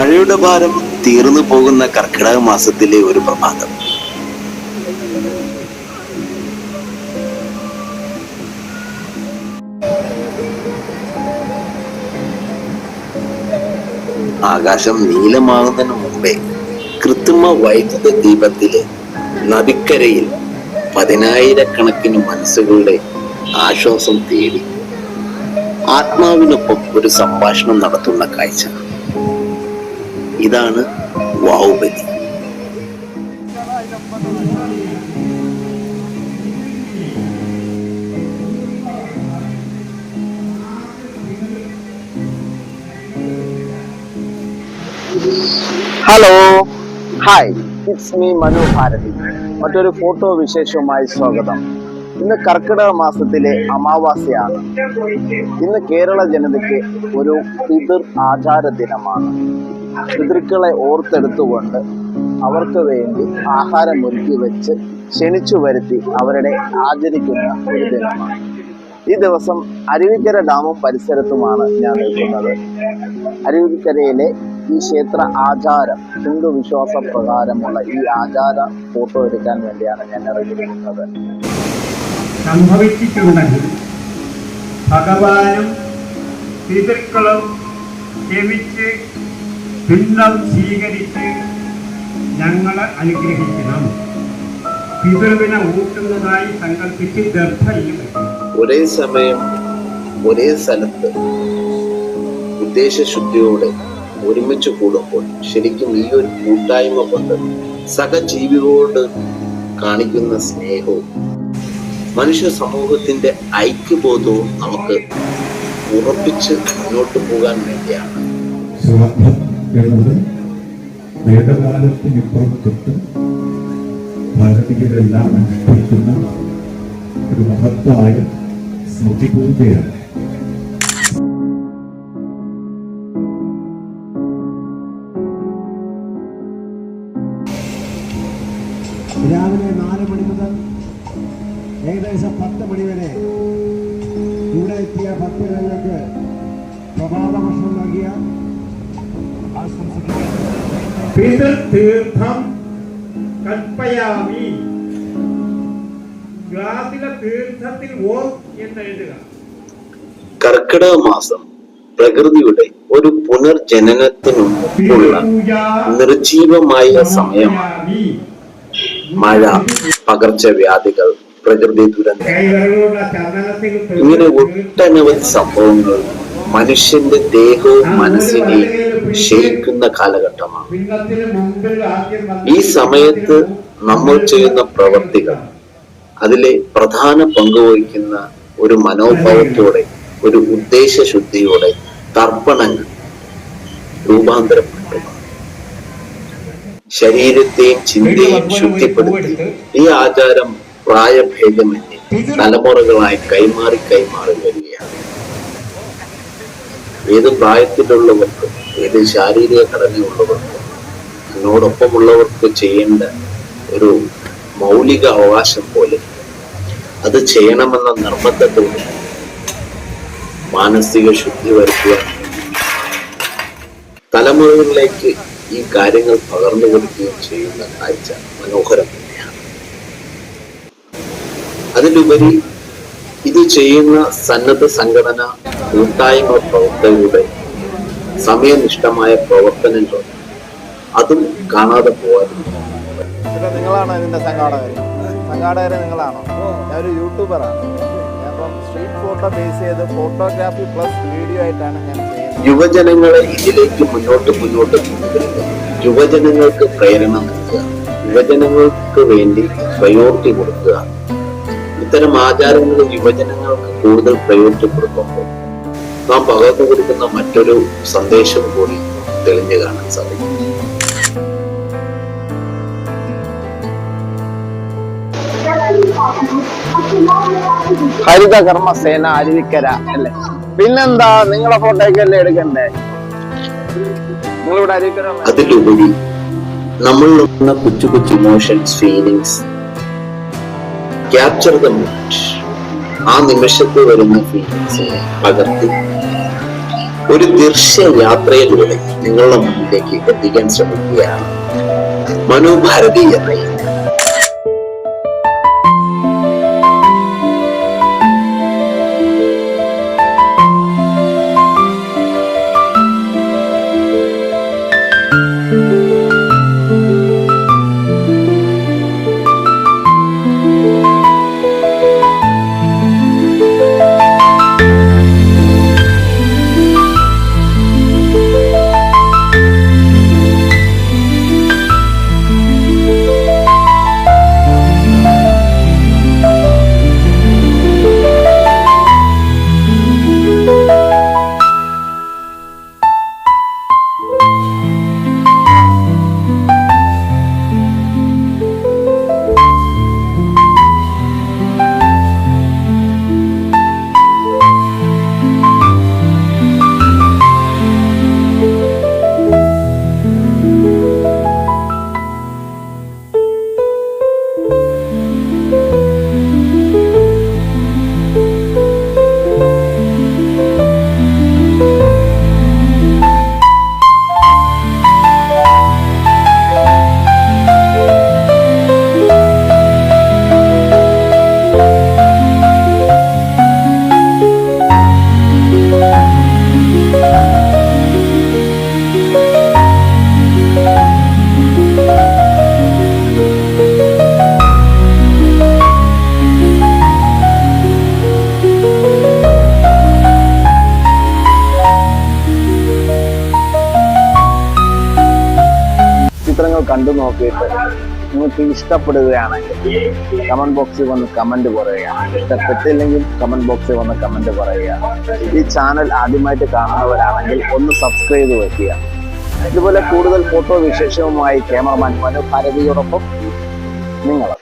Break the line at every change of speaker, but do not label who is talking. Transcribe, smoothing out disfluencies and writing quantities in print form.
മഴയുടെ ഭാരം തീർന്നു പോകുന്ന കർക്കിടക മാസത്തിലെ ഒരു പ്രഭാതം. ആകാശം നീലമാകുന്നതിന് മുമ്പേ കൃത്രിമ വൈദ്യുത ദീപത്തിലെ നദിക്കരയിൽ പതിനായിരക്കണക്കിന് മനസ്സുകളുടെ ആശ്വാസം തേടി ആത്മാവിനൊപ്പം ഒരു സംഭാഷണം നടത്തുന്ന കാഴ്ച. ഇതാണ് Vavubali.
Hello, hi, it's me Manu Bharathi. മറ്റൊരു ഫോട്ടോ വിശേഷവുമായി സ്വാഗതം. ഇന്ന് കർക്കിടക മാസത്തിലെ അമാവാസ്യയാണ്. ഇന്ന് കേരള ജനതയ്ക്ക് ഒരു പിതൃ ആചാര ദിനമാണ്. പിതൃക്കളെ ഓർത്തെടുത്തുകൊണ്ട് അവർക്ക് വേണ്ടി ആഹാരം ഒരുക്കി വെച്ച് ക്ഷണിച്ചു വരുത്തി അവരുടെ ആചരിക്കുന്ന ഒരു ദിനമാണ്. ഈ ദിവസം അരുവിക്കര ഡാമും പരിസരത്തുമാണ് ഞാൻ നിൽക്കുന്നത്. അരുവിക്കരയിലെ ഈ ക്ഷേത്ര ആചാരം, ഹിന്ദു വിശ്വാസ പ്രകാരമുള്ള ഈ ആചാര ഫോട്ടോ എടുക്കാൻ വേണ്ടിയാണ് ഞാൻ ഇറങ്ങിയിരിക്കുന്നത്.
സംഭവിച്ചിട്ടുണ്ടെങ്കിൽ ഭഗവാനും പിതൃക്കളും ക്ഷമിച്ച് പിണ്ഡം സ്വീകരിച്ച് ഞങ്ങളെ അനുഗ്രഹിക്കണം. പിതൃവിനെ ഊട്ടുന്നതായി സങ്കല്പിച്ച് ദർഭയിൽ
ഒരേ സമയം ഒരേ സ്ഥലത്ത് ഉദ്ദേശശുദ്ധിയോടെ ഒരുമിച്ച് കൂടുമ്പോൾ ശരിക്കും ഈ ഒരു കൂട്ടായ്മ കൊണ്ട് സഹജീവികളോട് കാണിക്കുന്ന സ്നേഹവും മനുഷ്യ സമൂഹത്തിന്റെ ഐക്യബോധവും നമുക്ക് ഉറപ്പിച്ച് മുന്നോട്ട് പോകാൻ വേണ്ടിയാണ്.
വേദകാലത്തിനിപ്പുറത്തൊട്ട് ഭാരതീയരെല്ലാം അനുഷ്ഠിക്കുന്ന ഒരു മഹത്തായ സ്മൃതി പൂജയാണ്.
രാവിലെ 4 മണി മുതൽ ഏകദേശം 10 മണി വരെ ഇവിടെ എത്തിയ ഭക്തജനങ്ങൾക്ക് പ്രഭാത ഭക്ഷണം നൽകിയ
പിതൃതീർത്ഥം കൽപ്പയാമി. ഗ്ലാസിലെ തീർത്ഥത്തിൽ ഓം എന്നെഴുതുക.
കർക്കിടക മാസം പ്രകൃതിയുടെ ഒരു പുനർജനനത്തിനുള്ള നിർജീവമായ സമയമാണ്. മഴ, പകർച്ചവ്യാധികൾ, പ്രകൃതി ദുരന്തങ്ങൾ, ഇങ്ങനെ ഒട്ടനവധി സംഭവങ്ങൾ മനുഷ്യന്റെ ദേഹവും മനസ്സിനെയും ക്ഷയിക്കുന്ന കാലഘട്ടമാണ്. ഈ സമയത്ത് നമ്മൾ ചെയ്യുന്ന പ്രവർത്തികൾ അതിലെ പ്രധാന പങ്കുവഹിക്കുന്ന ഒരു മനോഭാവത്തോടെ, ഒരു ഉദ്ദേശശുദ്ധിയോടെ തർപ്പണങ്ങൾ രൂപാന്തരപ്പെട്ടു ശരീരത്തെയും ചിന്തയെയും ശുദ്ധിപ്പെടുത്തി ഈ ആചാരം പ്രായഭേദമന്യേ തലമുറകളായി കൈമാറി വരികയാണ്. ഏത് പ്രായത്തിലുള്ളവർക്കും ഏത് ശാരീരിക ഘടനയുള്ളവർക്കും എന്നോടൊപ്പമുള്ളവർക്ക് ചെയ്യേണ്ട ഒരു മൗലിക അവകാശം പോലെ അത് ചെയ്യണമെന്ന നിർബന്ധത്തോടെ മാനസിക ശുദ്ധി വരുത്തുവാൻ തലമുറകളിലേക്ക് ഈ കാര്യങ്ങൾ പകർന്നു കൊടുക്കുകയും ചെയ്യുന്ന കാഴ്ച മനോഹരം തന്നെയാണ്. അതിലുപരി ഇത് ചെയ്യുന്ന സന്നദ്ധ സംഘടന കൂട്ടായ്മ പ്രവർത്തകരുടെ സമയനിഷ്ഠമായ പ്രവർത്തനങ്ങൾ അതും കാണാതെ പോകാറുണ്ട്.
നിങ്ങളാണോ ഇതിന്റെ സംഘാടകര് നിങ്ങളാണോ? ഞാനൊരു യൂട്യൂബറാണ്. അപ്പം സ്ട്രീറ്റ് ഫോട്ടോ ബേസ് ചെയ്ത് ഫോട്ടോഗ്രാഫി പ്ലസ് വീഡിയോ ആയിട്ടാണ് ഞാൻ ചെയ്യുന്നത്.
യുവജനങ്ങളെ ഇതിലേക്ക് മുന്നോട്ട് കൊണ്ടുവരിക, യുവജനങ്ങൾക്ക് പ്രേരണ നൽകുക, യുവജനങ്ങൾക്ക് വേണ്ടി പ്രയോറിറ്റി കൊടുക്കുക. ഇത്തരം ആചാരങ്ങൾ യുവജനങ്ങൾക്ക് കൂടുതൽ പ്രയോറിറ്റി കൊടുക്കുമ്പോൾ നാം പകർന്നു കൊടുക്കുന്ന മറ്റൊരു സന്ദേശം കൂടി തെളിഞ്ഞു കാണാൻ സാധിക്കും.
ഹരിത കർമ്മസേന അരുവിക്കര അല്ലേ? പിന്നെന്താ, നിങ്ങളെ ഫോട്ടോയ്ക്ക് അല്ലേ എടുക്കണ്ടേ? നിങ്ങളിവിടെ അരുവിക്കര.
അതിലുപരി നമ്മൾ കൊച്ചു കൊച്ചു emotions, feelings, capture the moment, ആ നിമിഷത്തിൽ വരുന്ന ഫീലിങ്സിനെ പകർത്തി ഒരു ദൃശ്യയാത്രയിലൂടെ നിങ്ങളുടെ മുന്നിലേക്ക് എത്തിക്കാൻ ശ്രമിക്കുകയാണ് മനോഭാരതി എന്ന ഈ
ചിത്രങ്ങൾ കണ്ടു നോക്കിയിട്ട് നിങ്ങൾക്ക് ഇഷ്ടപ്പെടുകയാണെങ്കിൽ കമന്റ് ബോക്സിൽ വന്ന് കമന്റ് പറയുക. ഇഷ്ടപ്പെട്ടില്ലെങ്കിൽ കമന്റ് ബോക്സിൽ വന്ന് കമന്റ് പറയുക. ഈ ചാനൽ ആദ്യമായിട്ട് കാണുന്നവരാണെങ്കിൽ ഒന്ന് സബ്സ്ക്രൈബ് ചെയ്ത് വയ്ക്കുക. ഇതുപോലെ കൂടുതൽ ഫോട്ടോ വിശേഷവുമായി ക്യാമറമാൻ മനു ഭാരതിയോടൊപ്പം നിങ്ങൾ.